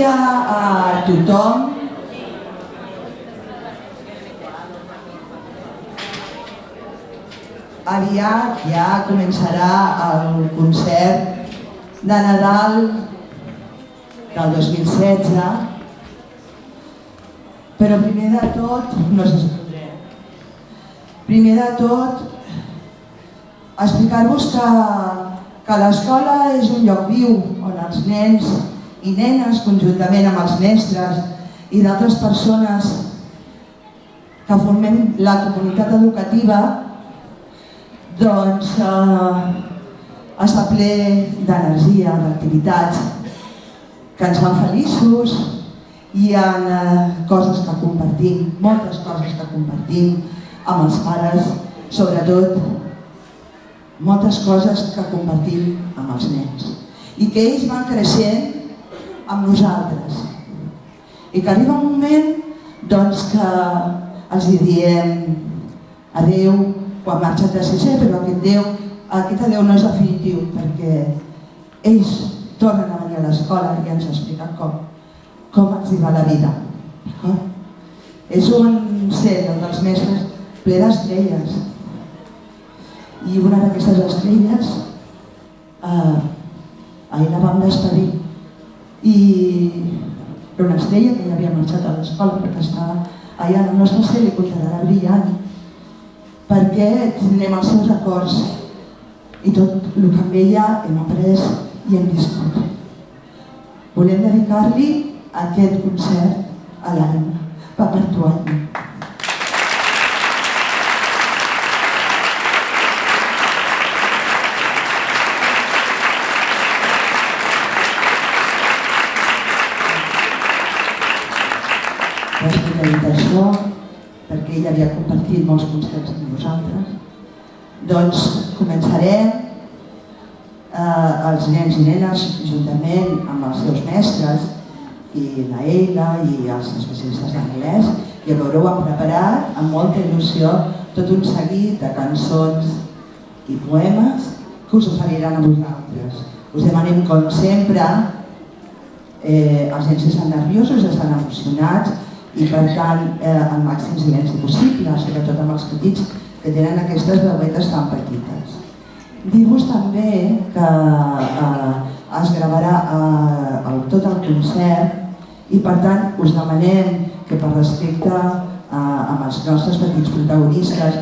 dia a tothom. Aviat ja començarà el concert de Nadal del 2016, però primer de tot, no sé si podré, primer de tot explicar-vos que l'escola és un lloc viu on els nens i nenes, conjuntament amb els mestres i d'altres persones que formem la comunitat educativa, doncs està ple d'energia, d'activitats que ens fan feliços. Hi ha coses que compartim, moltes coses que compartim amb els pares, sobretot moltes coses que compartim amb els nens i que ells van creixent amb nosaltres i que arriba un moment doncs que els diem adeu quan marxen de sisè, però aquest adeu no és definitiu perquè ells tornen a venir a l'escola i ens expliquen com ens hi va la vida. És un cel dels mestres ple d'estrelles i una d'aquestes estrelles ahir la vam despedir i era una estrella que ja havia marxat a l'escola perquè estava allà en el nostre cel i continuarà brillant perquè tenim els seus records i tot el que amb ella hem après i hem viscut. Volem dedicar-li aquest concert a l'Anna, va per tu, Anna. Després de dit això, perquè ella havia compartit molts concerts amb nosaltres, doncs començarem els nens i nenes juntament amb els seus mestres i la Eila i els especialistes d'anglès i l'Auró han preparat amb molta il·lusió tot un seguit de cançons i poemes que us oferiran a vosaltres. Us demanem com sempre, els nens estan nerviosos, estan emocionats i per tant el màxim silenci possible, sobretot amb els petits que tenen aquestes veuetes tan petites. Dir-vos també que es gravarà tot el concert i per tant us demanem que per respecte amb els nostres petits protagonistes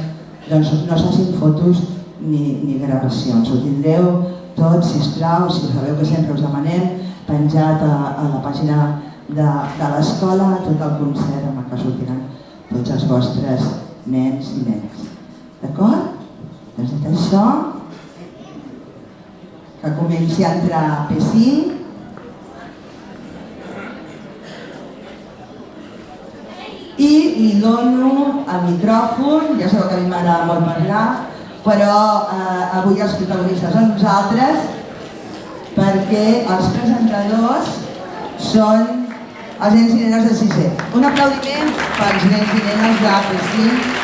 doncs no es facin fotos ni gravacions. Ho tindreu tot, sisplau, si sabeu que sempre us demanem, penjat a la pàgina de l'escola tot el concert amb el que sortiran tots els vostres nens i nenes. D'acord? Doncs dit això, que comenci a entrar P5. I li dono el micròfon, ja sabeu que a mi m'agrada molt parlar, però avui els protagonistes són nosaltres perquè els presentadors són els nens i nenes de sisè. Un aplaudiment pels nens i nenes de P5.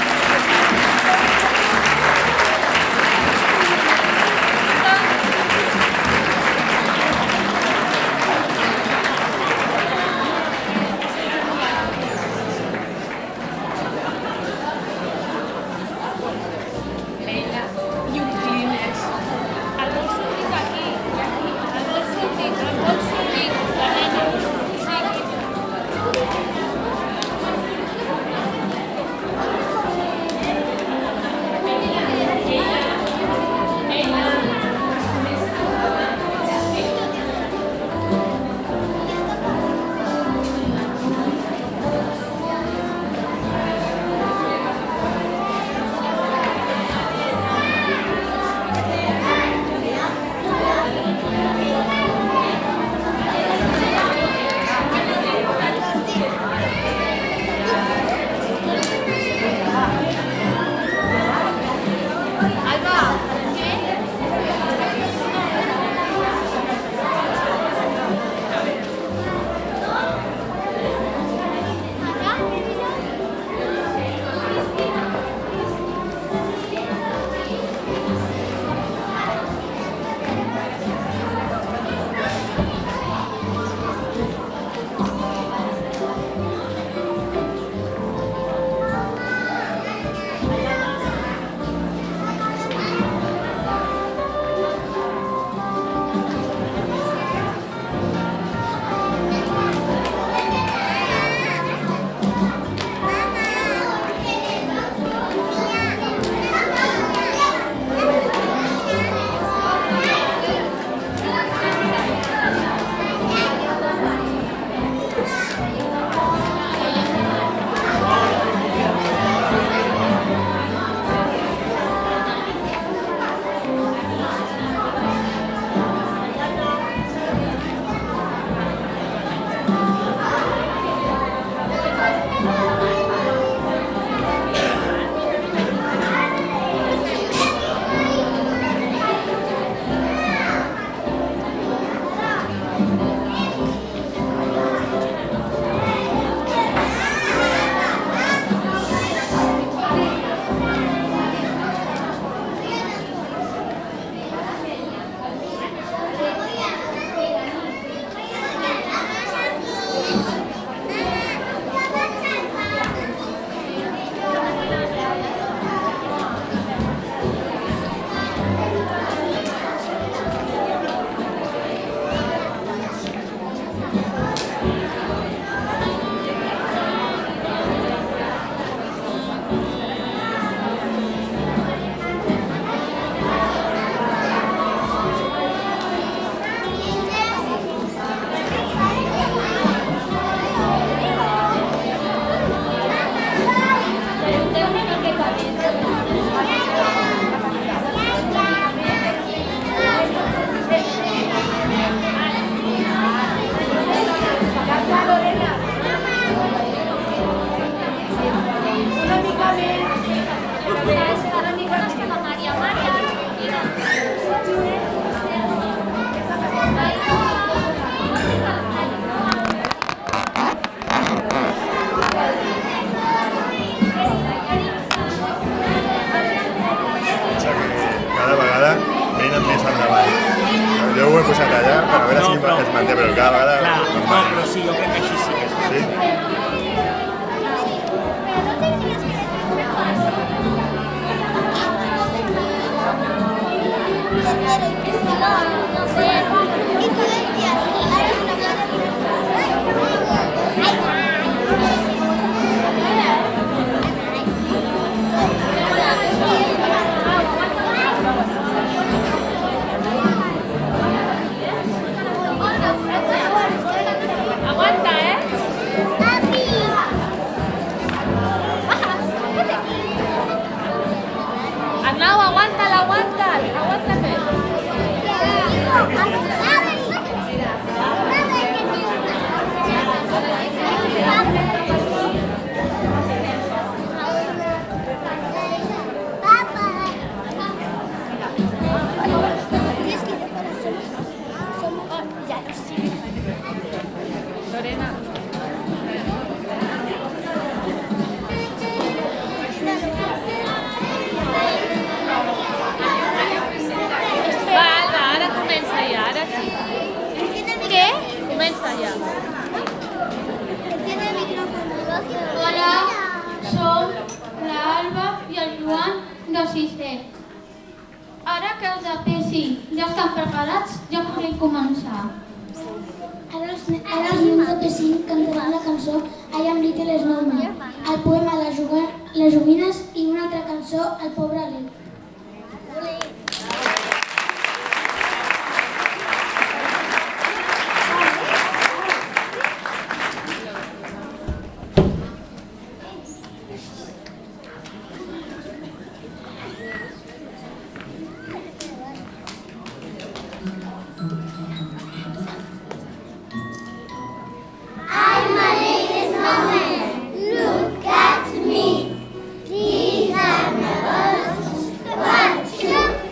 posat allà per a veure si es manté, però cada vegada... Clar, no, però sí, jo crec que així sí que és. Sí? Aguanta, Arnau, aguántala, aguántate. Lorena. Va, ara comença ja, ara sí. Què? Comença ja. Hola, som l'Alba i el Joan de sisè. Ara que els de P5 ja estan preparats, ja podem començar. Ara els nens de P5 cantaran la cançó I Am Little Snowman, el poema Les joguines i una altra cançó El pobre Leo. Look at me, these are my words. What should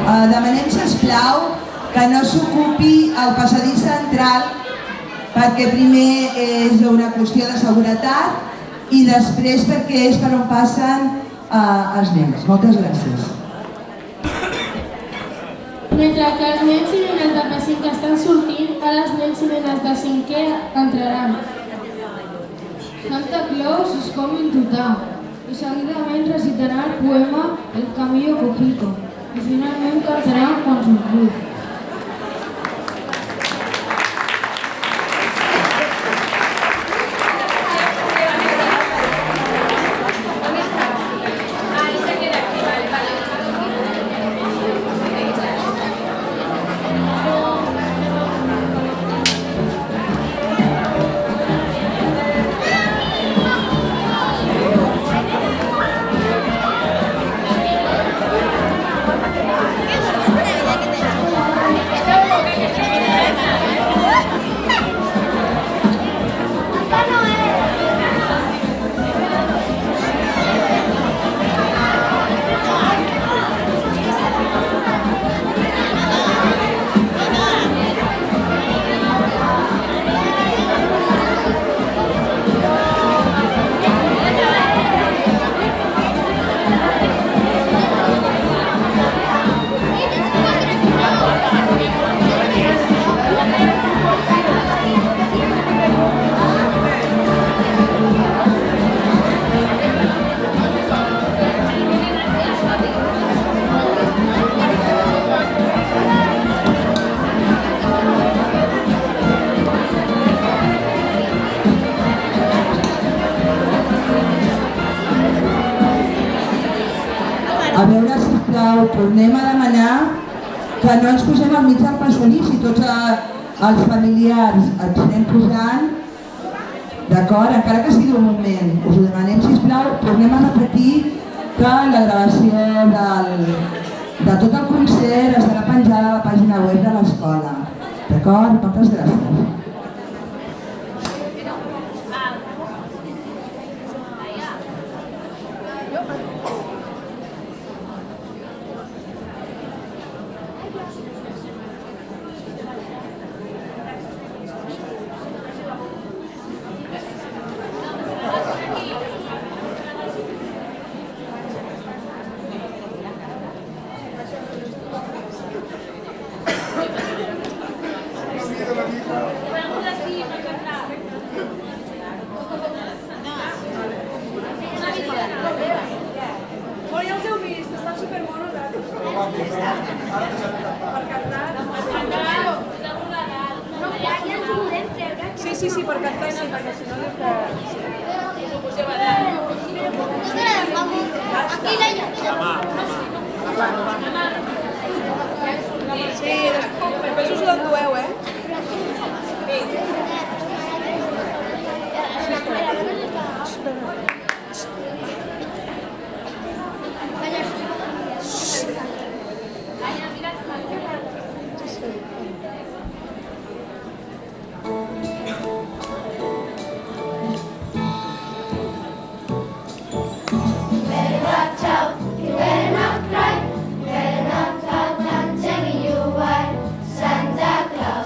Demanem, sisplau, que no s'ocupi el passadís central perquè primer és una qüestió de seguretat i després perquè és per on passen els nens. Moltes gràcies. Mentre que els nens i nenes de P5 estan sortint, ara els nens i nenes de 5è entraran. Santa Claus is coming to town. I seguidament recitarà el poema El Camillo Cojito. I finalment cantarà Quan somriu. A veure, sisplau, tornem a demanar que no ens posem al mig del passadís i tots els familiars ens anem posant, d'acord? Encara que sigui un moment, us ho demanem, sisplau, tornem a repetir que la gravació de tot el concert estarà penjada a la pàgina web de l'escola, d'acord? Moltes gràcies. Sí, per cantar sí, perquè si no dius que... Sí, després us l'endueu, Santa Claus.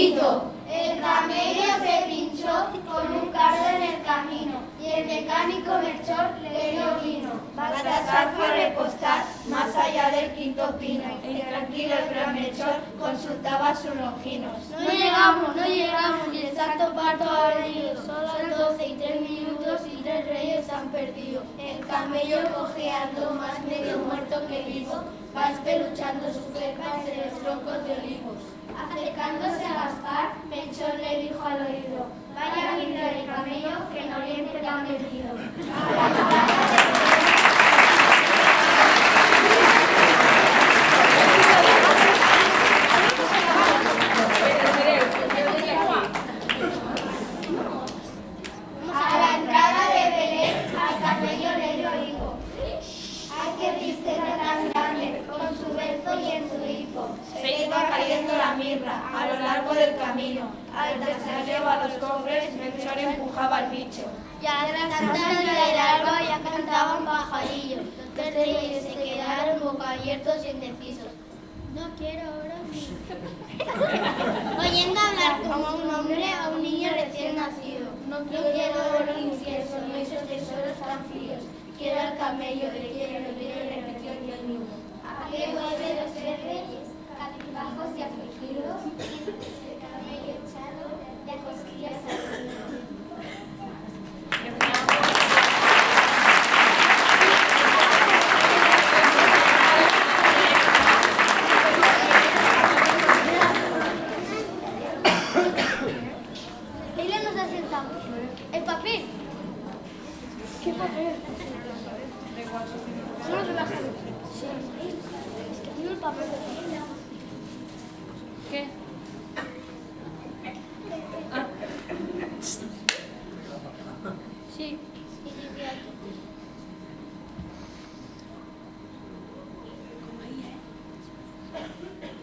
Quito. El camello se pinchó con un cardo en el camino y el mecánico Melchor le dio vino. Baltasar fue a repostar más allá del quinto pino y tranquilo el gran Melchor consultaba a sus longinos. No llegamos y el santo parto ha venido. Son las 12:03 y 3 reyes han perdido. El camello cojeando más medio muerto que vivo va espeluchando su felpa entre los troncos de olivos. Acercándose a Gaspar, Melchor le dijo al oído: vaya a brindar el camello que en Oriente te han metido. A la entrada de Belén, al camello le dio higo. ¡Ay, qué tristeza tan grande! Con su berzo y en su hipo. Se iba cayendo la mirra a lo largo del camino. Al desarrollo a los cofres, Melchor empujaba al bicho. Ya era Santa del alba, ya cantaban pajarillos. Los 3 reyes se quedaron boca abiertos y indecisos. No quiero oro ni... Oyendo hablar como un hombre a un niño recién nacido. No quiero oro ni incienso, ni esos tesoros tan fríos. Quiero al camello, le quiero, repitió Dios mío. ¿A qué vuelven los 3 reyes? Cabizbajos y afligidos, el camello echado de cosquillas al nido. Ella nos acerca. El papel. ¿Qué papel? Solo relájate. Sí. Es que tiene el papel de papel. ¿Qué? Sí.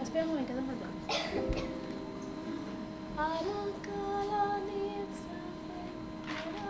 Espera un moment, que no falta. Ara que la nit s'ha fet fora.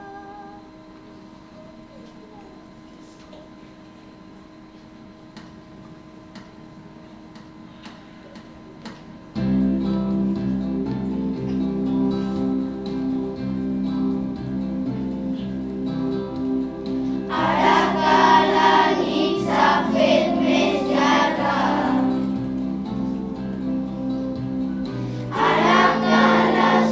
Ara que les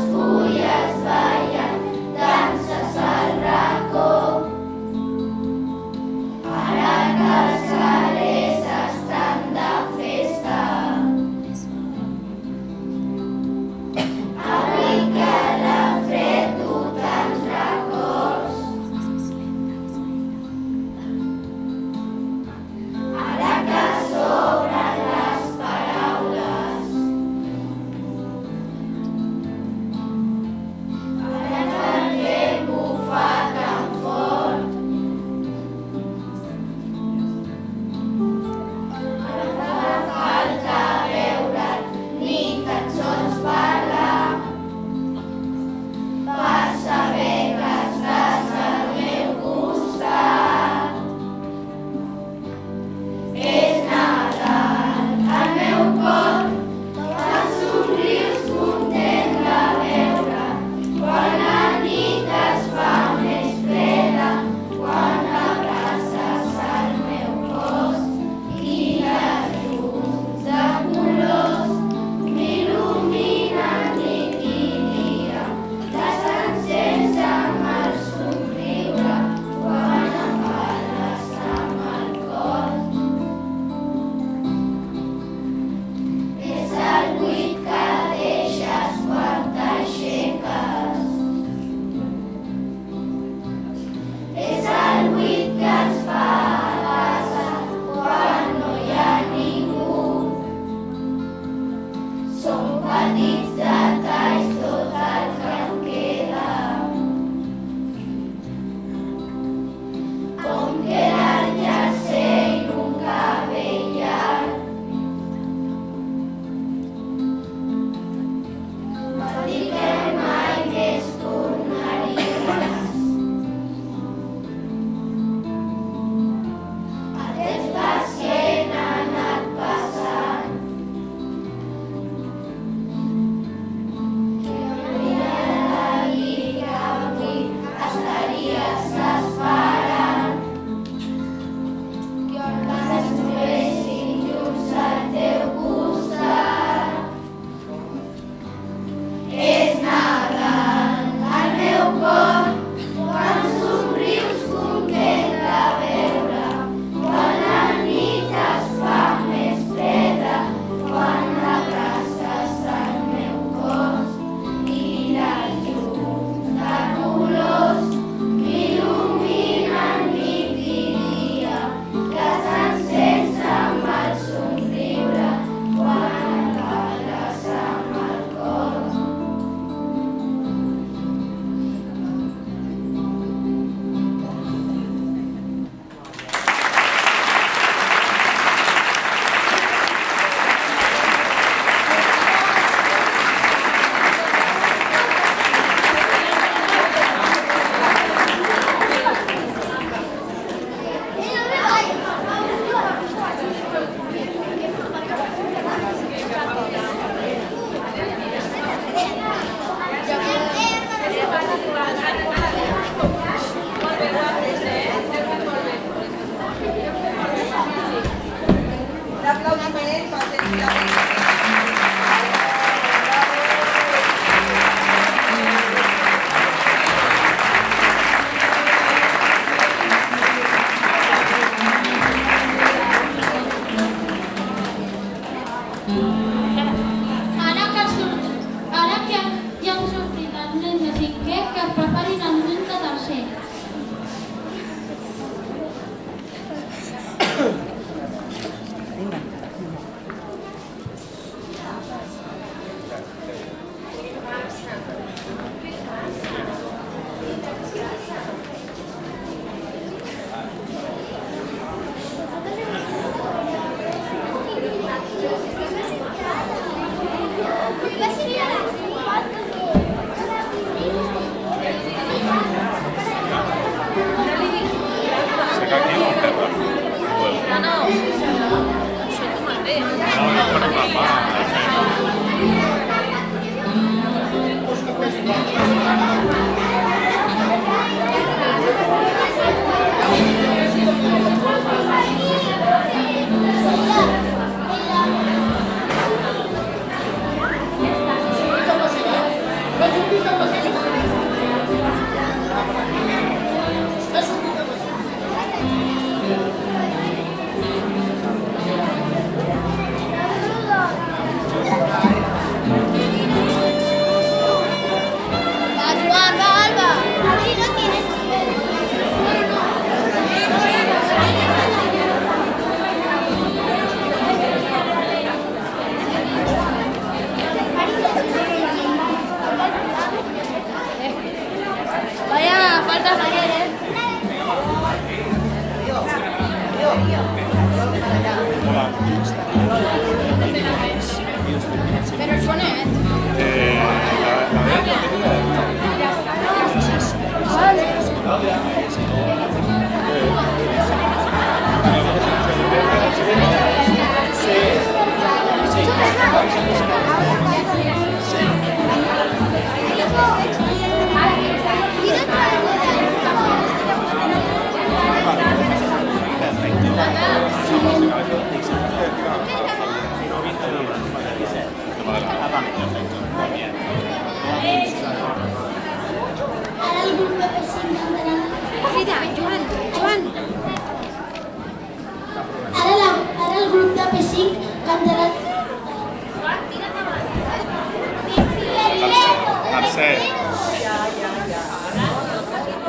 Tercer.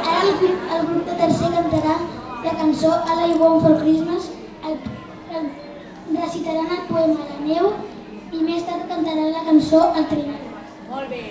Ara el grup de tercer cantarà la cançó All I Want for Christmas, recitaran el poema La neu i més tard cantaran la cançó El trineu. Molt bé.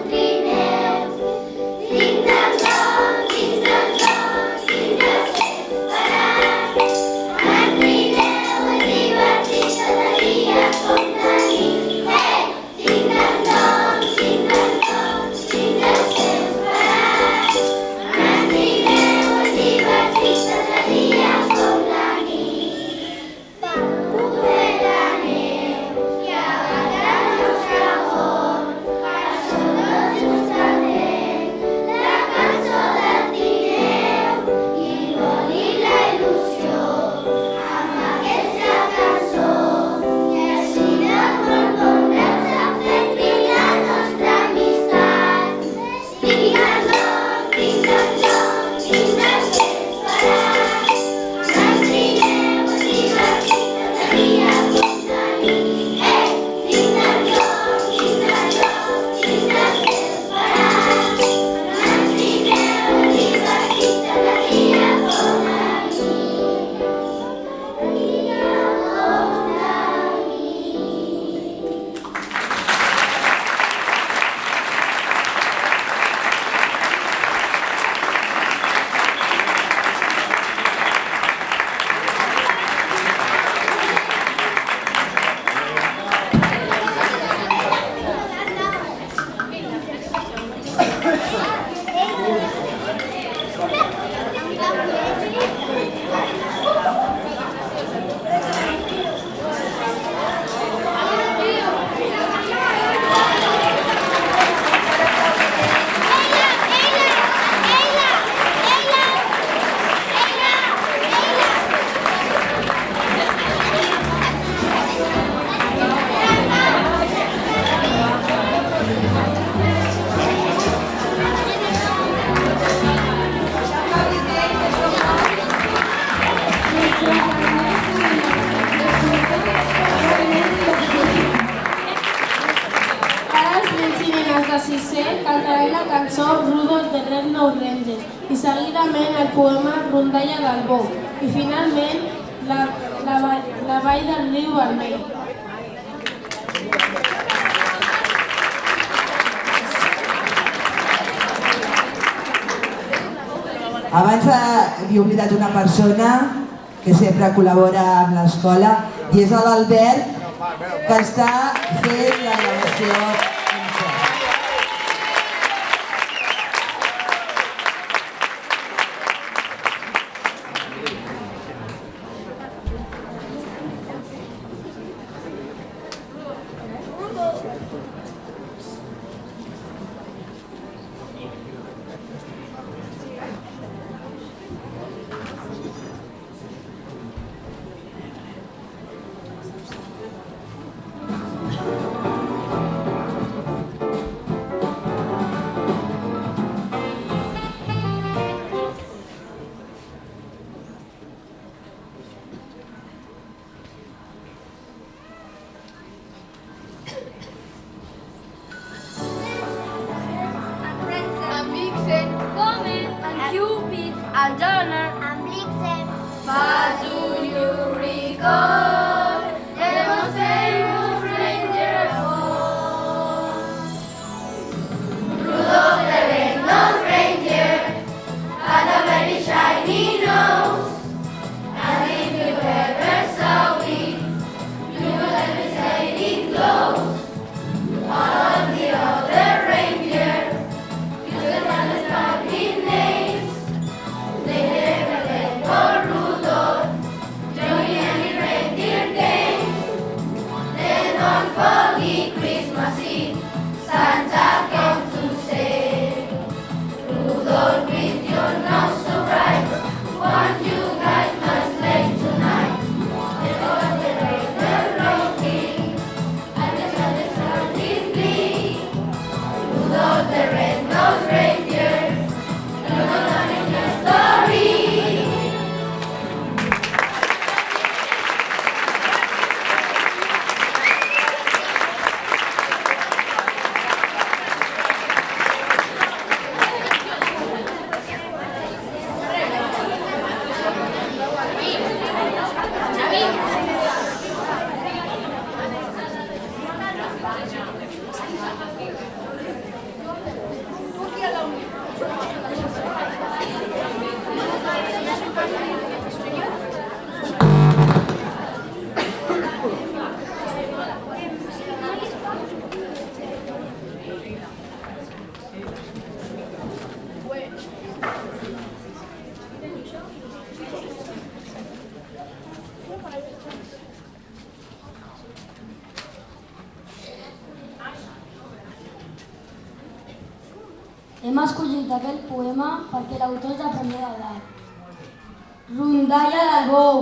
Nutrir els de sisè cantaran la cançó Rudolf the Red-Nosed Reindeer i seguidament el poema Rondalla del Bou i finalment la vall del riu Vermell. Abans havia oblidat una persona que sempre col·labora amb l'escola i és l'Albert, que està fent la gravació. Hem escollit aquest poema perquè l'autor és de primer d'edat. Rondalla del Bou.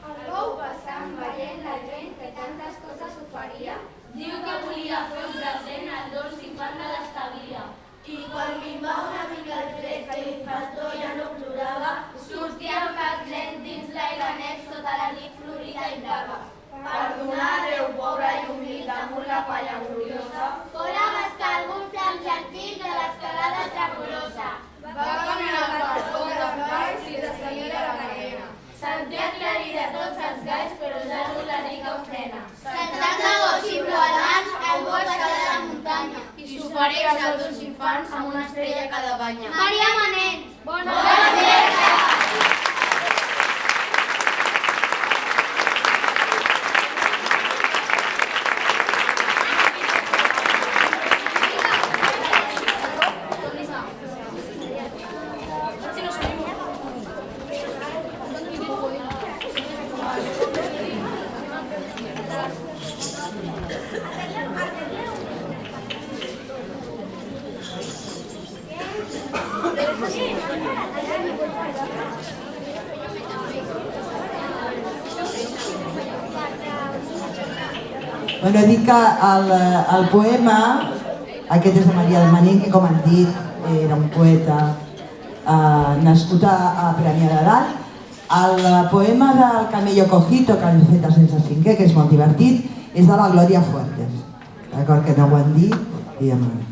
El bou passant veient la gent que tantes coses oferia, diu que volia fer un present al dolç infant de l'establia. I quan minva una mica el fred que l'infantó ja no plorava, sortia amb pas lent dins l'aire net sota la nit florida i brava. Per donar a Déu pobre i humil damunt la palla gloriosa, fora bastar algun flam gentil de l'escalada tremolosa. Va caminar per tot els galls i de seguida la carena. Sentia aclarir de tots els galls, però ja no la rica ofrena. Sentant de goig i plorant, el bou baixà de la muntanya i s'ofereix als dos infants amb una estrella a cada banya. Maria Manent, bona festa! Bueno, dic que el poema, aquest és de Maria del Manent, que com han dit era un poeta nascut a Premià de Dalt. El poema del Camello Cojito, que han fet a Sense Cinquè, que és molt divertit, és de la Glòria Fuertes. D'acord que no ho han dit? Diguem-ho.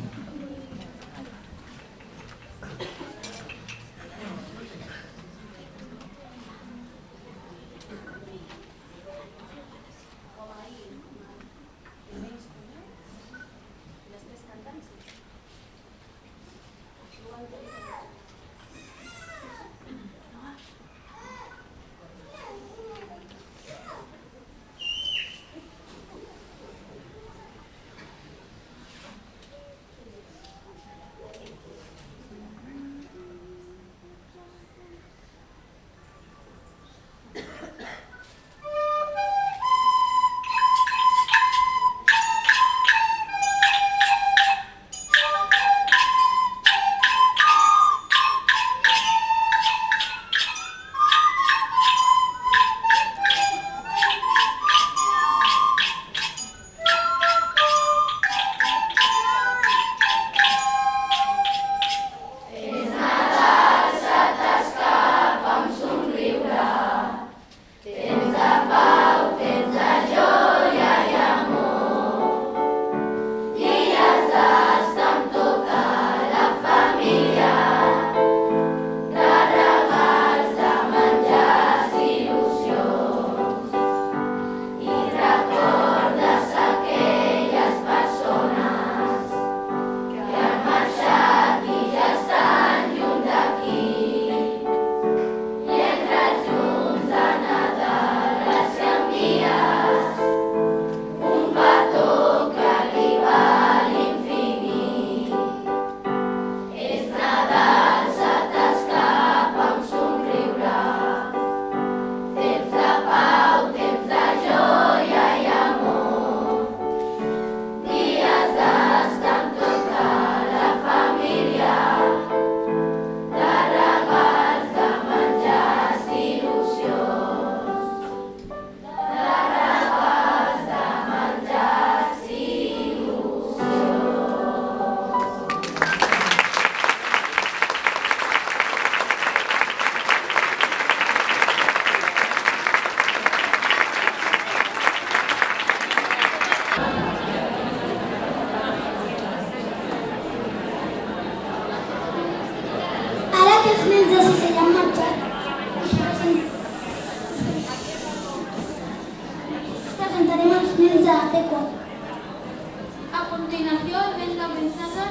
A continuació, la princesa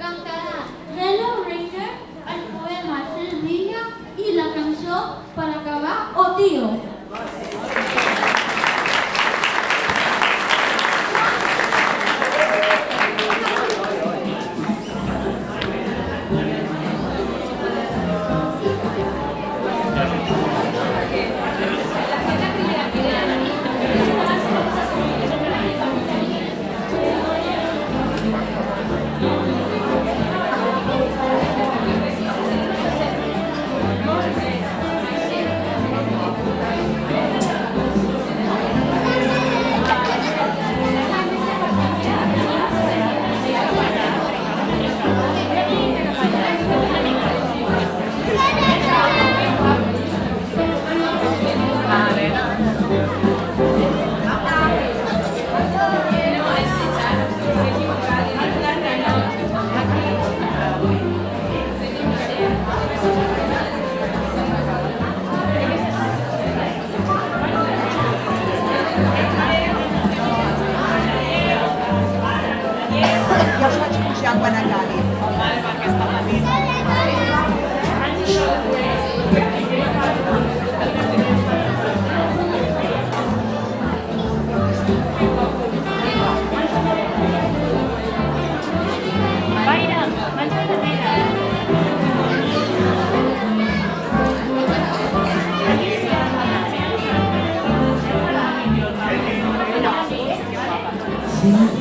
cantarà Relo Ranger, el poema Tres Villa i la cançó per acabar, Oh Tío.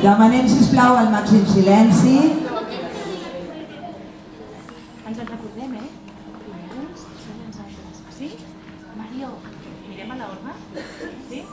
Demanem, sisplau, el màxim silenci. Ens en recordem, Sí? Mario, mirem a l'Orma? Sí?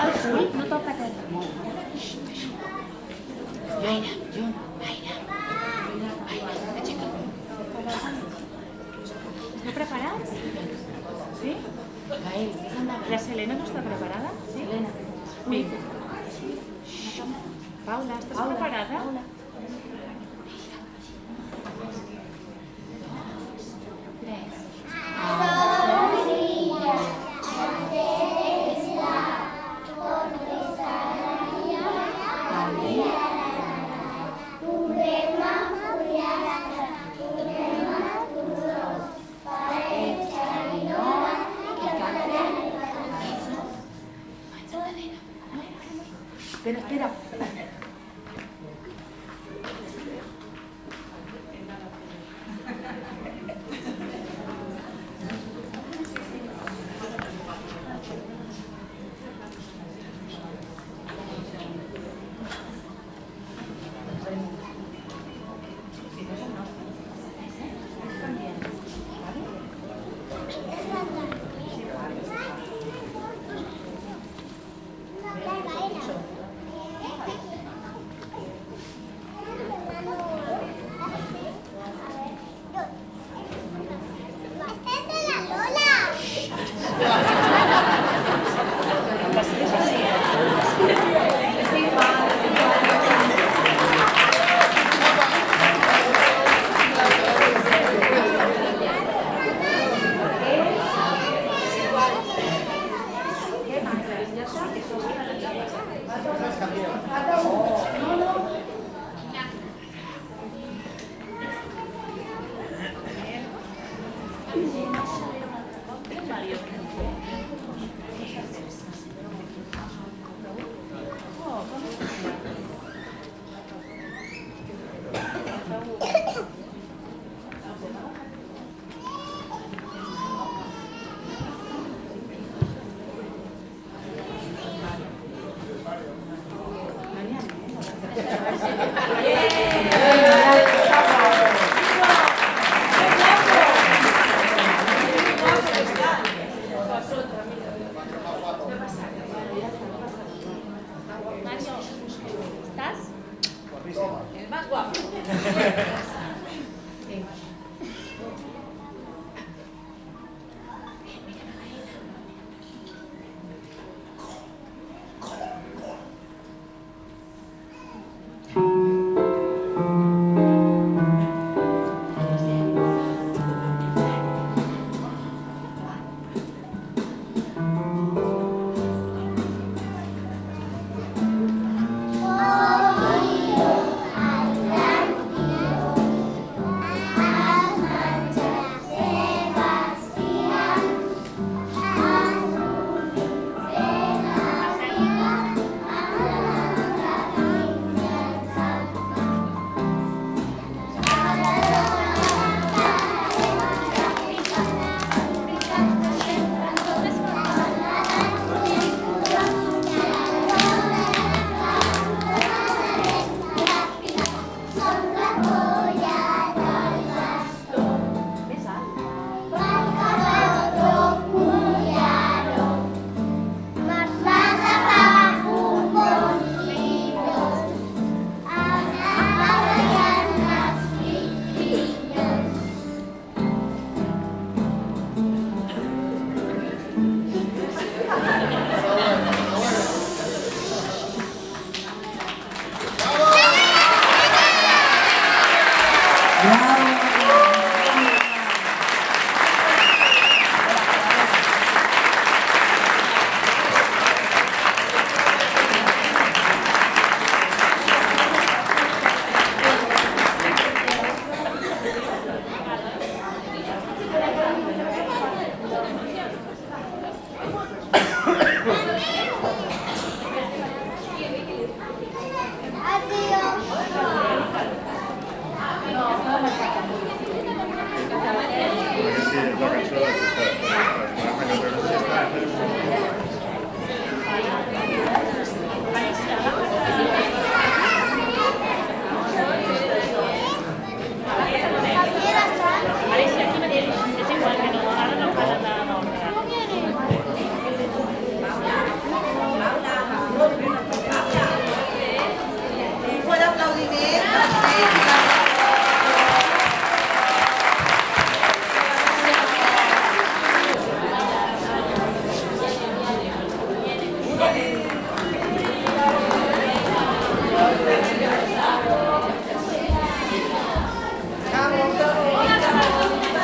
el cul, no toca terra. Esteu preparats? Sí? La Selena no està preparada? Sí? Vinga. Paula, estàs preparada? Espera, espera.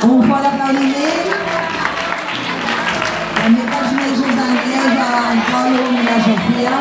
Un fort aplaudiment. També pels mesos d'anglès en Colum i la Sofia.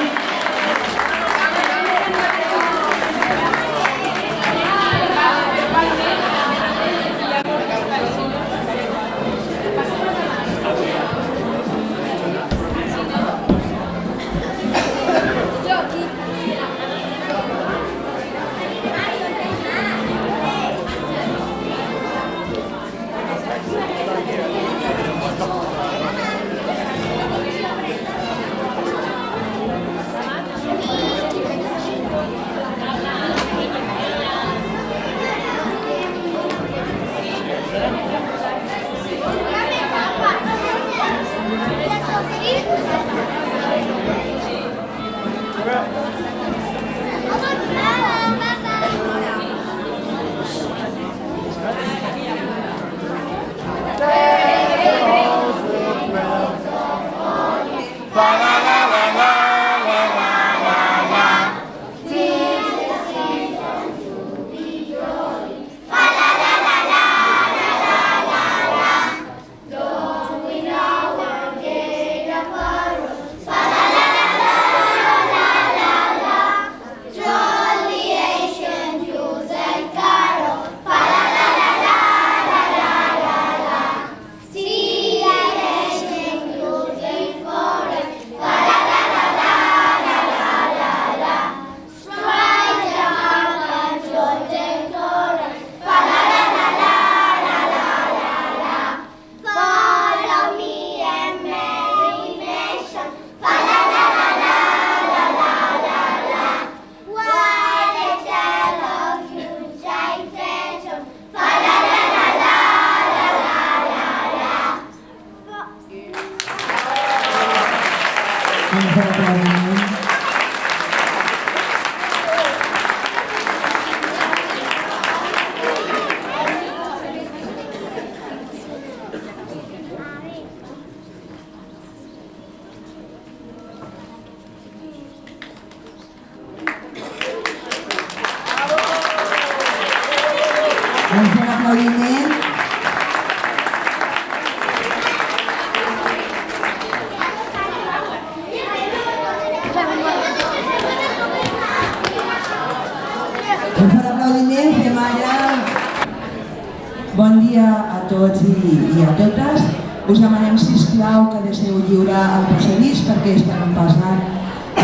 Bon dia a tots i a totes. Us demanem, sisplau, que deixeu lliure el passadís perquè estan passant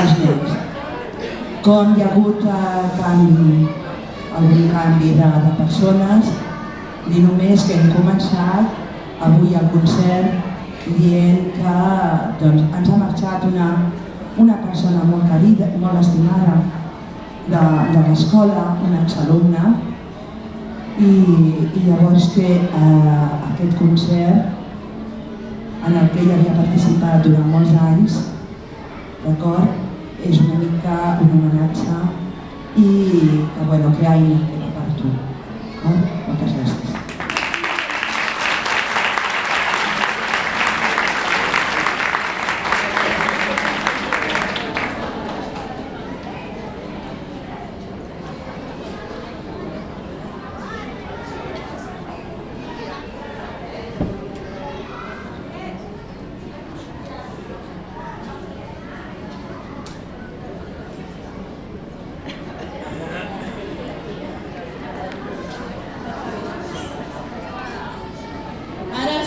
els nens. Com hi ha hagut algun canvi de persones, dir només que hem començat avui el concert dient que ens ha marxat una persona molt querida, molt estimada de l'escola, una exalumna, i llavors que aquest concert en el que ella havia participat durant molts anys, d'acord, és una mica un homenatge i que Aina queda per tu. Moltes gràcies.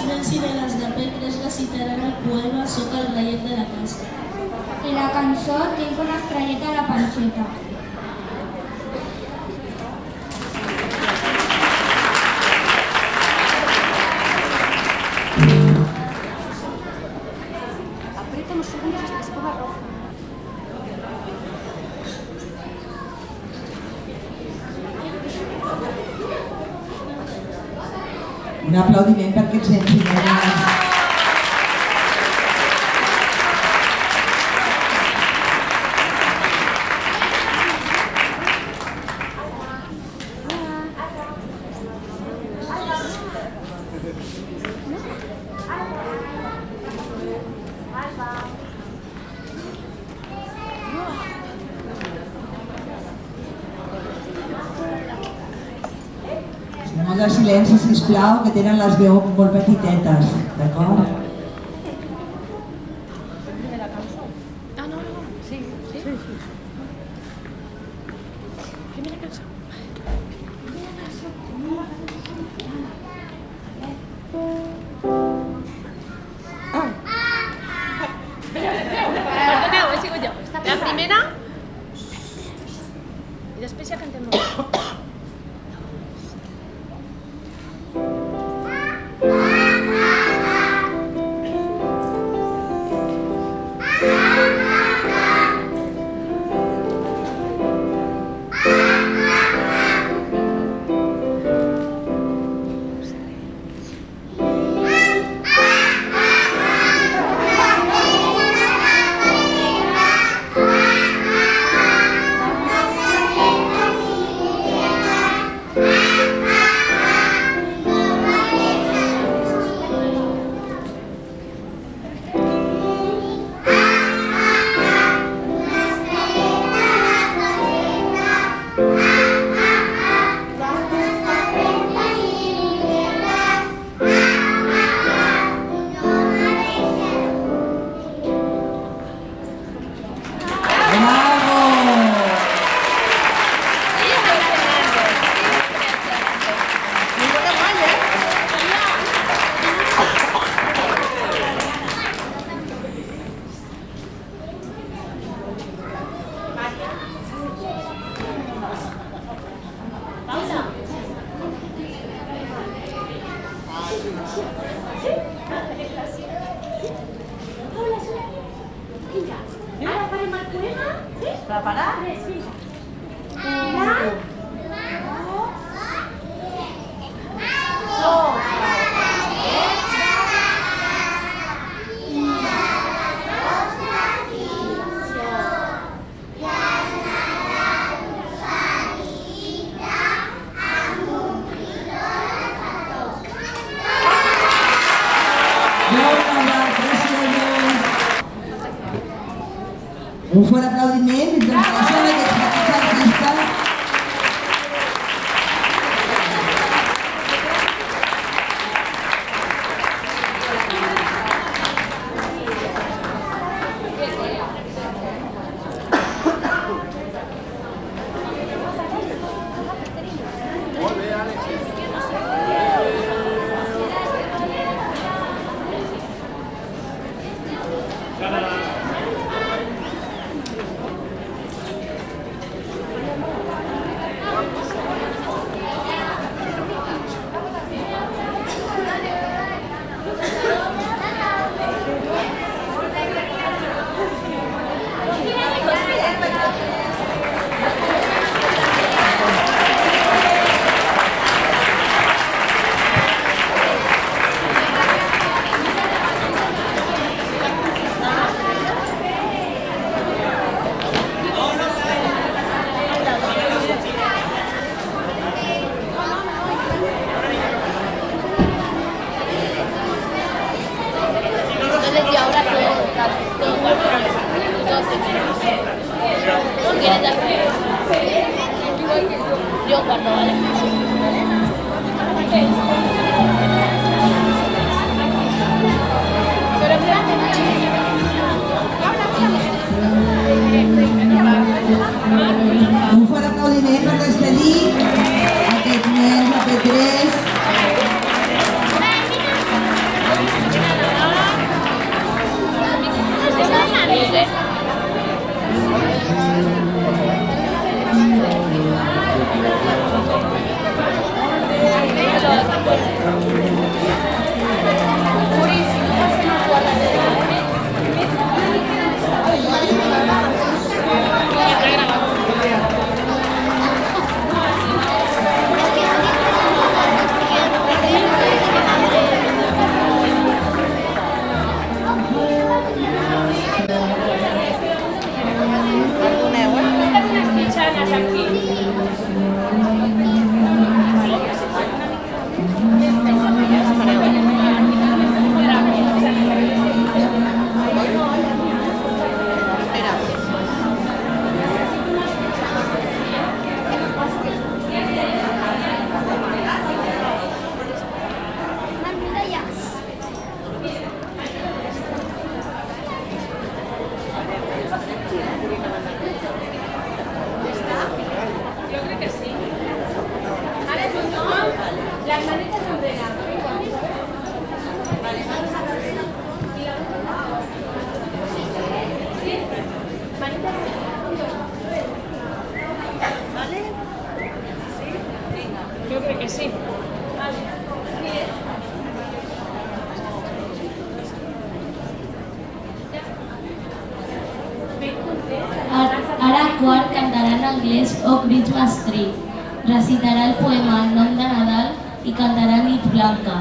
nens i nenes de P3 recitaran el poema Soc el reiet de la casa. I la cançó Tinc una estrelleta a la panxeta. Aprieta unos segundos hasta que se ponga roja. Un aplaudiment per aquests nens i nenes. mica de silenci, sisplau, que tenen les veus molt petitetes, d'acord? Perdoneu, he sigut jo. La primera i després ja cantem molt. Un fort aplaudiment i presentació d'aquests petits artistes. Yo cuando vale. Un fort aplaudiment per despedir aquests nens de P3. que sí? Ara quart cantarà en anglès O Christmas Tree. Recitarà el poema en nom de Nadal i cantarà Nit Blanca.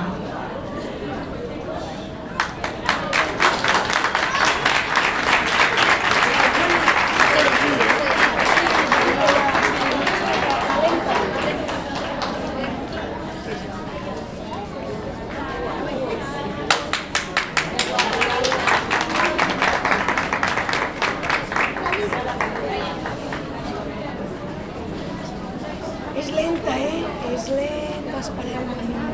És lenta, És lenta, espereu una mica.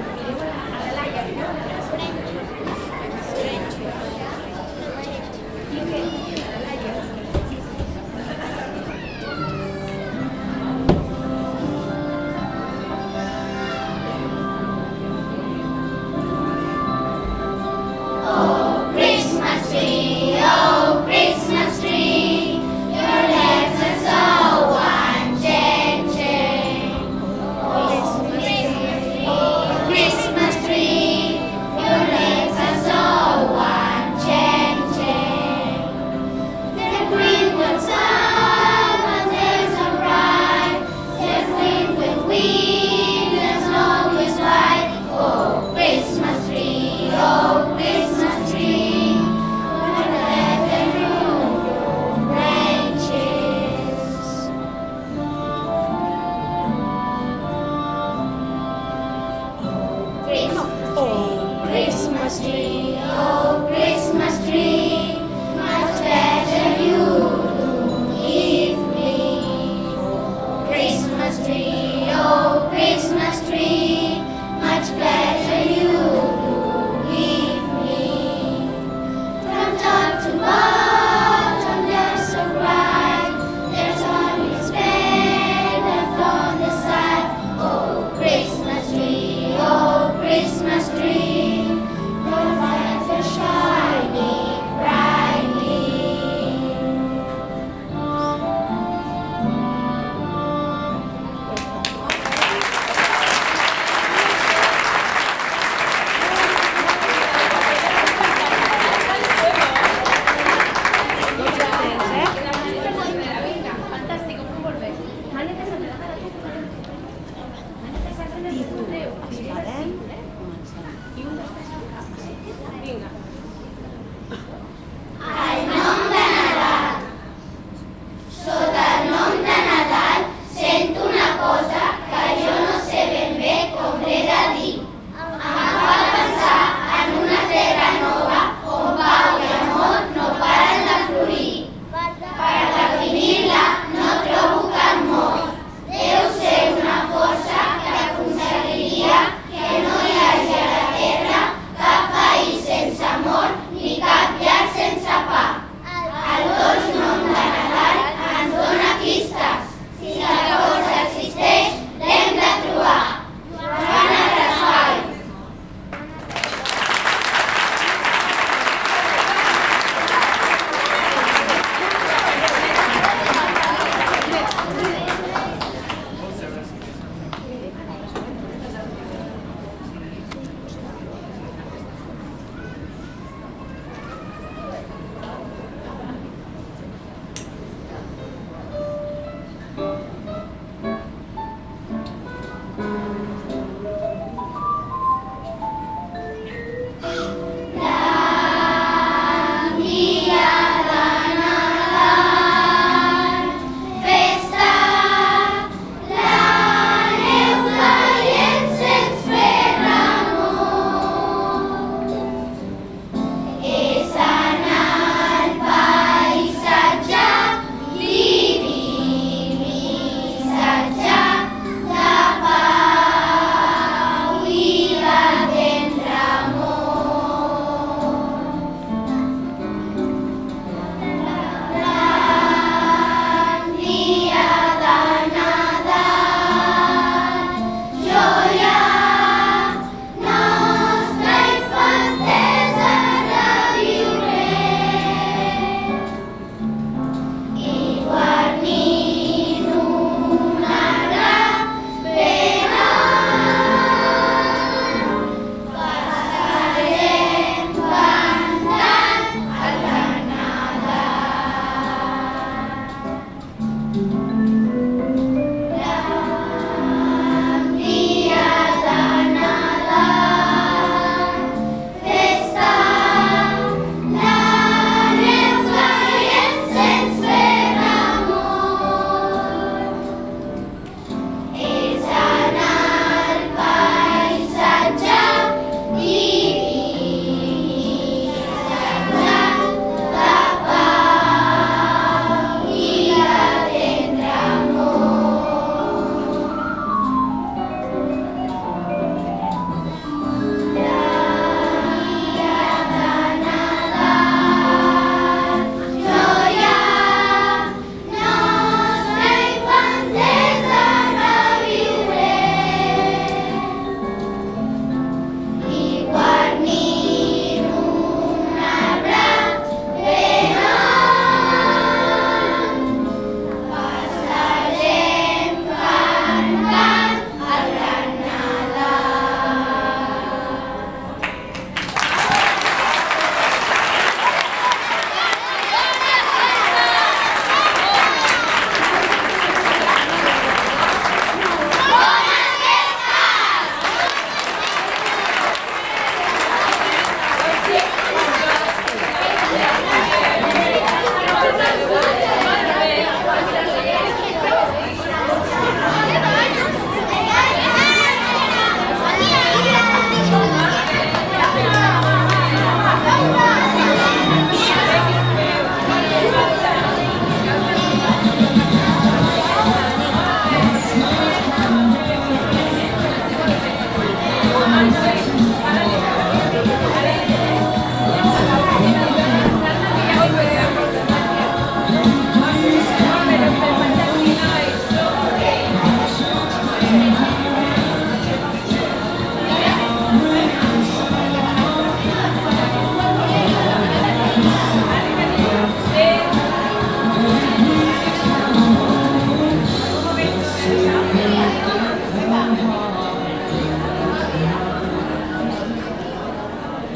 Christmas tree, your legs are so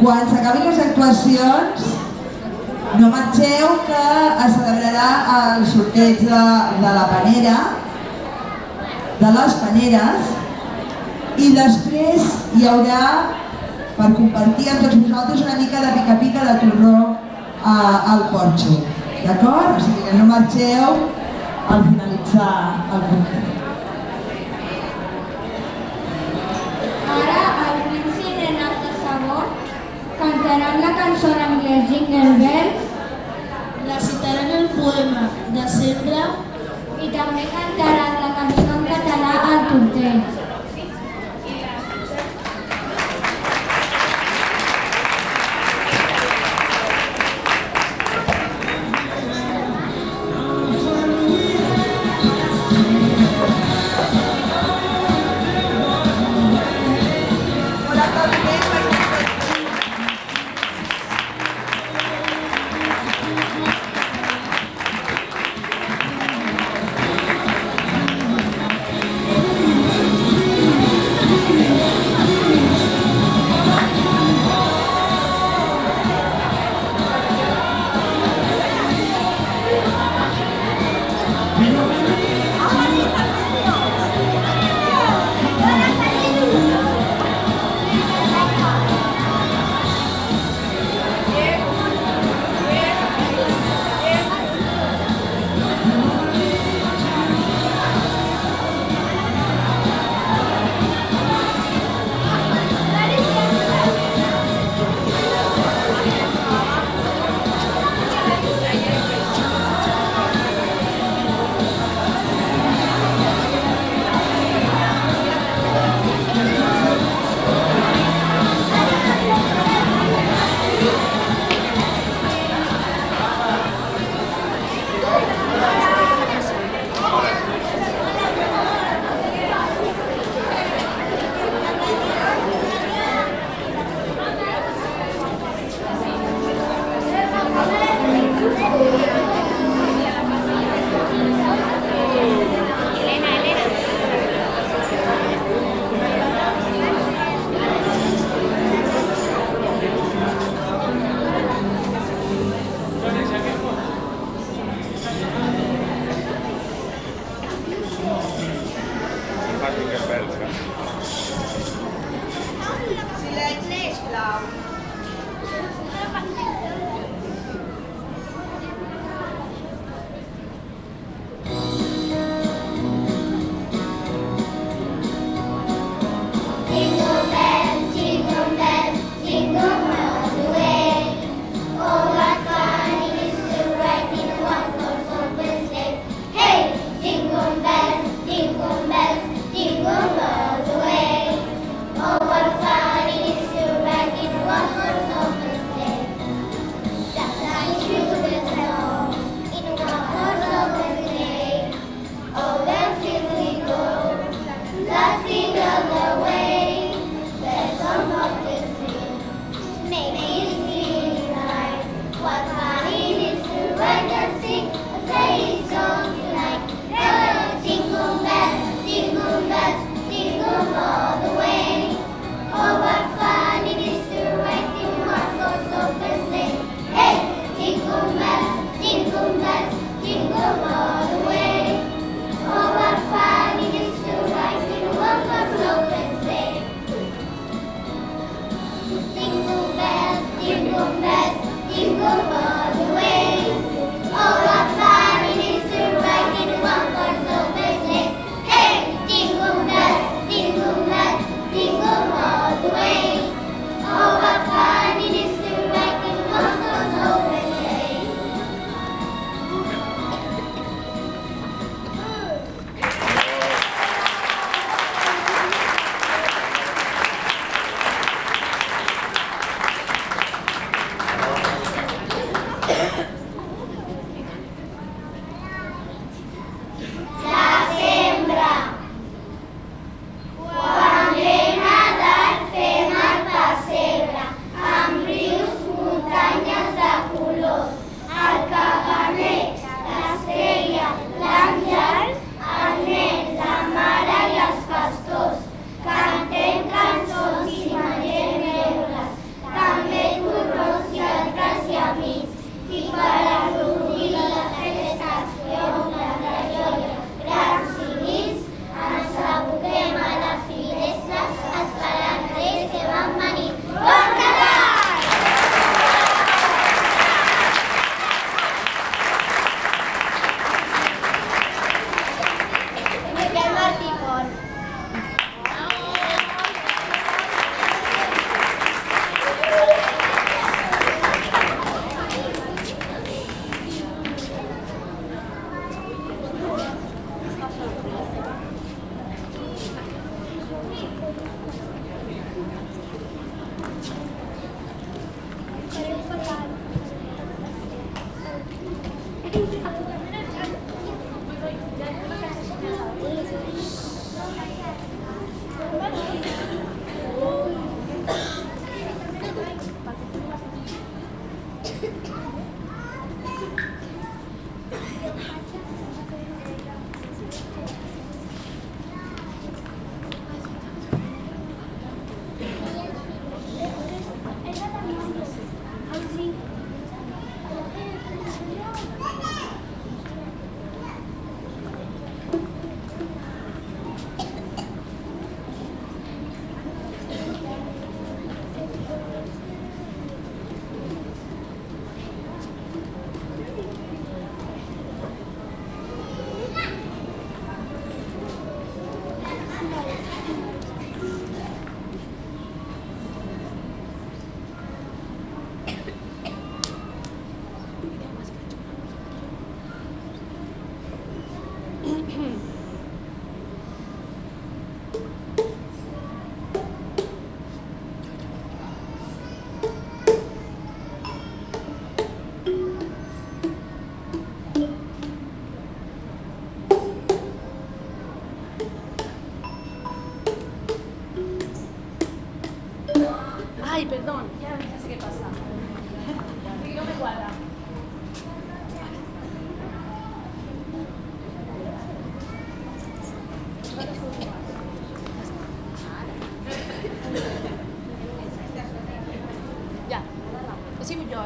Quan s'acabin les actuacions, no marxeu, que es celebrarà el sorteig de la panera, de les paneres, i després hi haurà, per compartir amb tots vosaltres, una mica de pica-pica de torró al porxo. D'acord? O sigui que no marxeu al finalitzar el concert. Ara el Rinzi i Renata Sabor cantaran la cançó en anglès Jingle Bells, recitaran el poema de Sembra i també cantaran la cançó en català al torteig. Cantem cançons i mengem neules, també Ay, perdón, ya sé qué pasa. No me cuadra. Ja, he sigut jo,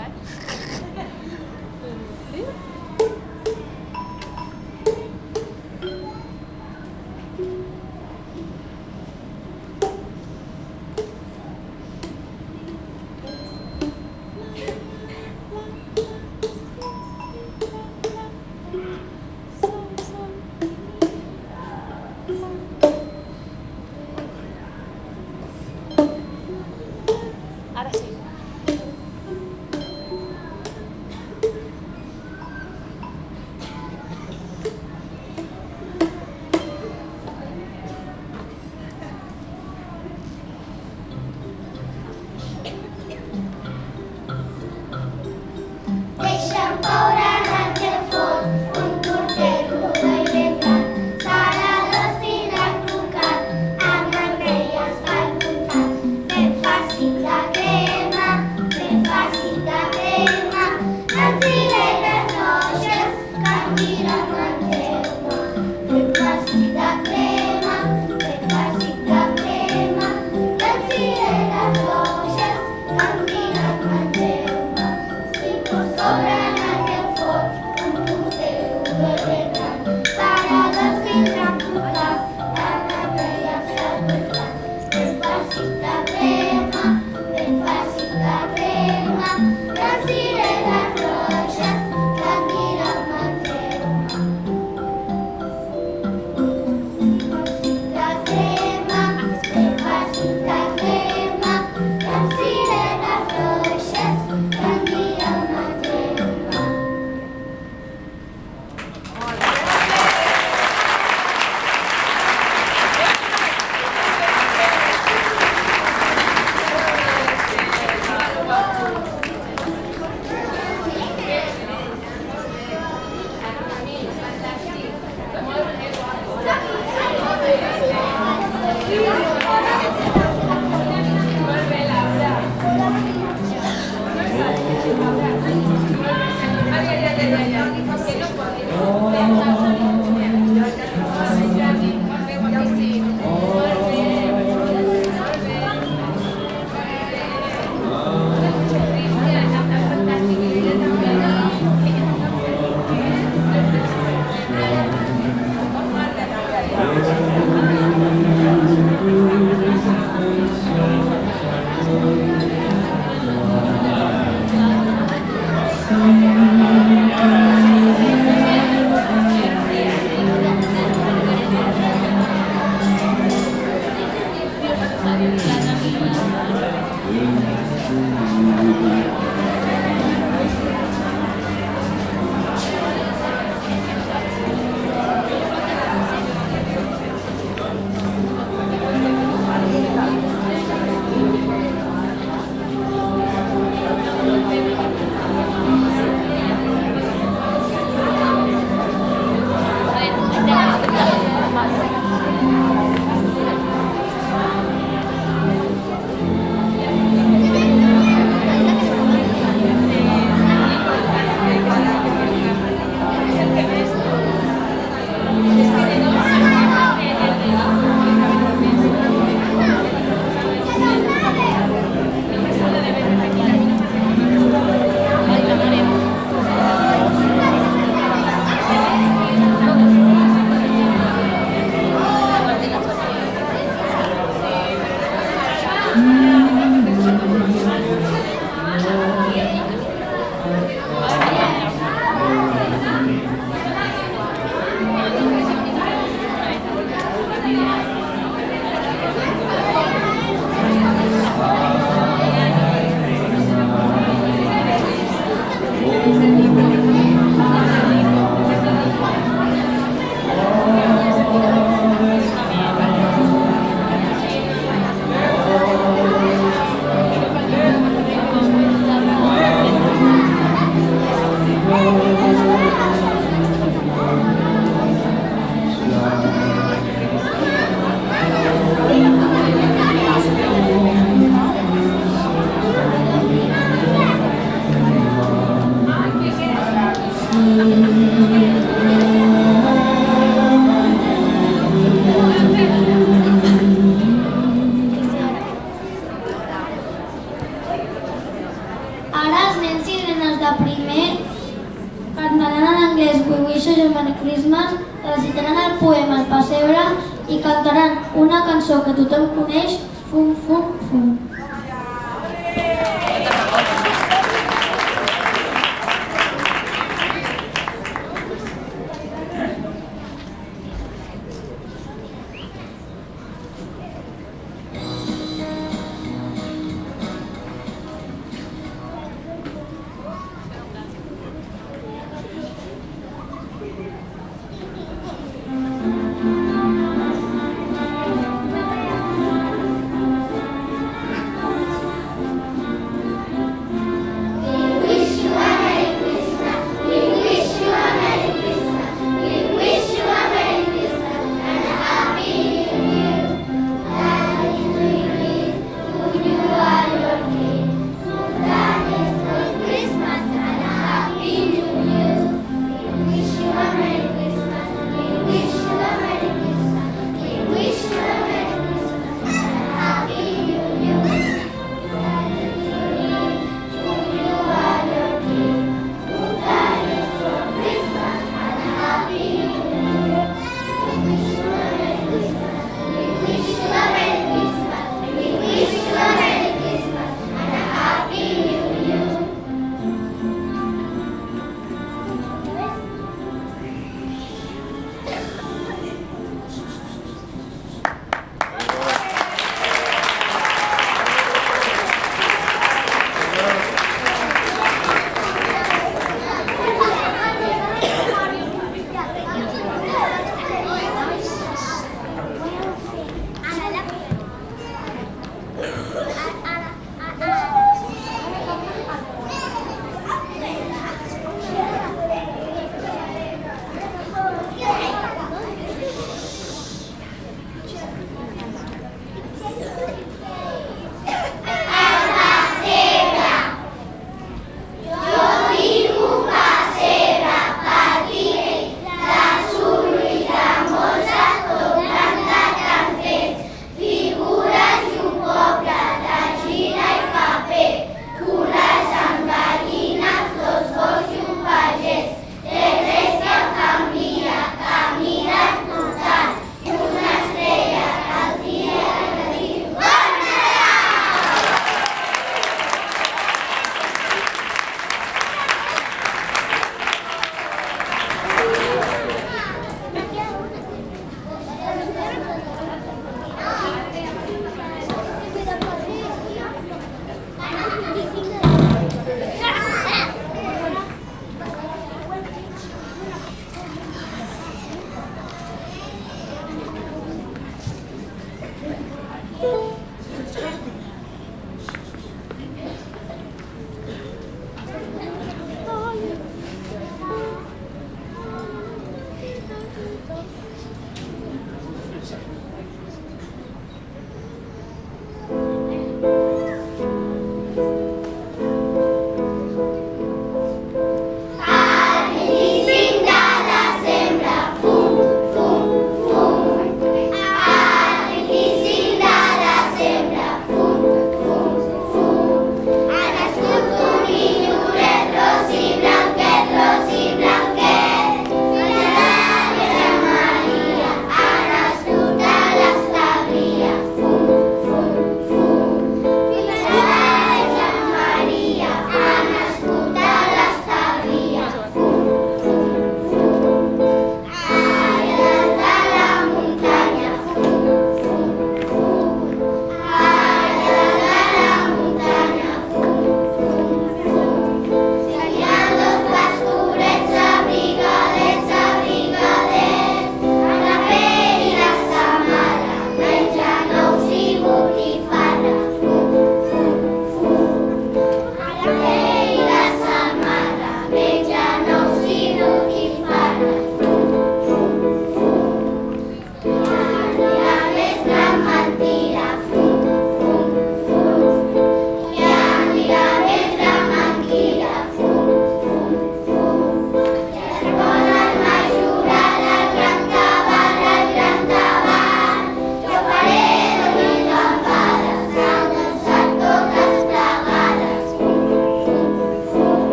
recitaran el poema al pessebre i cantaran una cançó que tothom coneix, Fum, fum, fum.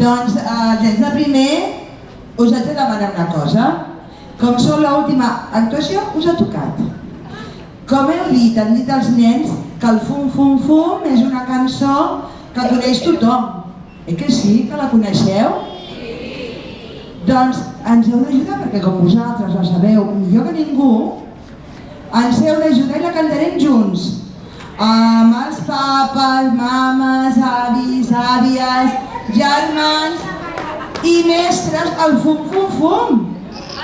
Doncs, gens de primer, us haig de demanar una cosa. Com sou l'última actuació, us ha tocat. Com heu dit, han dit els nens que el Fum Fum Fum és una cançó que coneix tothom. Que sí, que la coneixeu? Doncs ens heu d'ajudar, perquè com vosaltres la sabeu millor que ningú, ens heu d'ajudar i la cantarem junts. Amb els papes, mames, avis, àvies, germans i mestres, el Fum Fum Fum.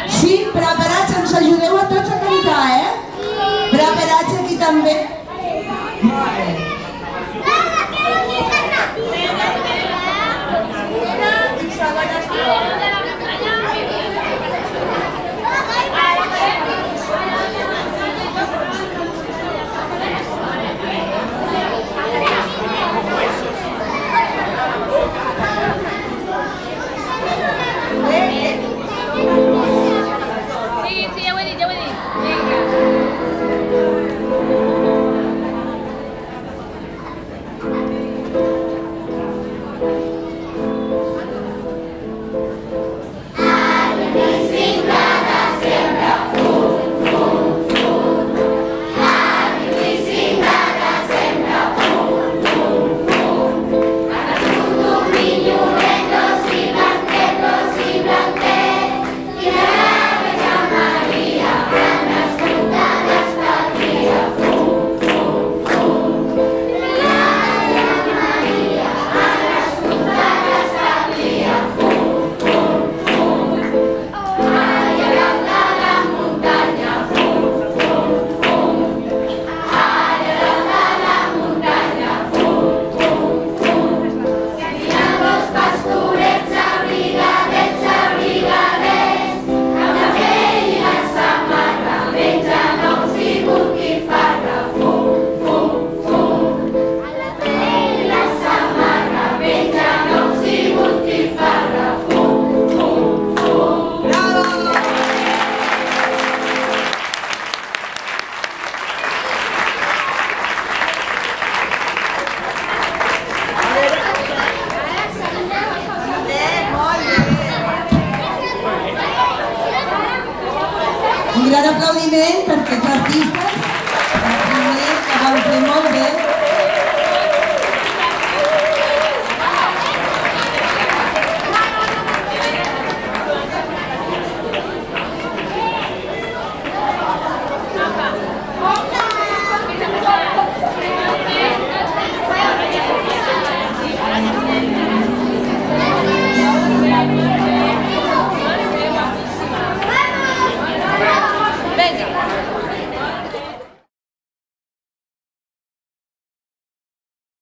Sí, preparats, ens ajudeu a tots a cantar, eh? Preparats aquí també? Molt bé.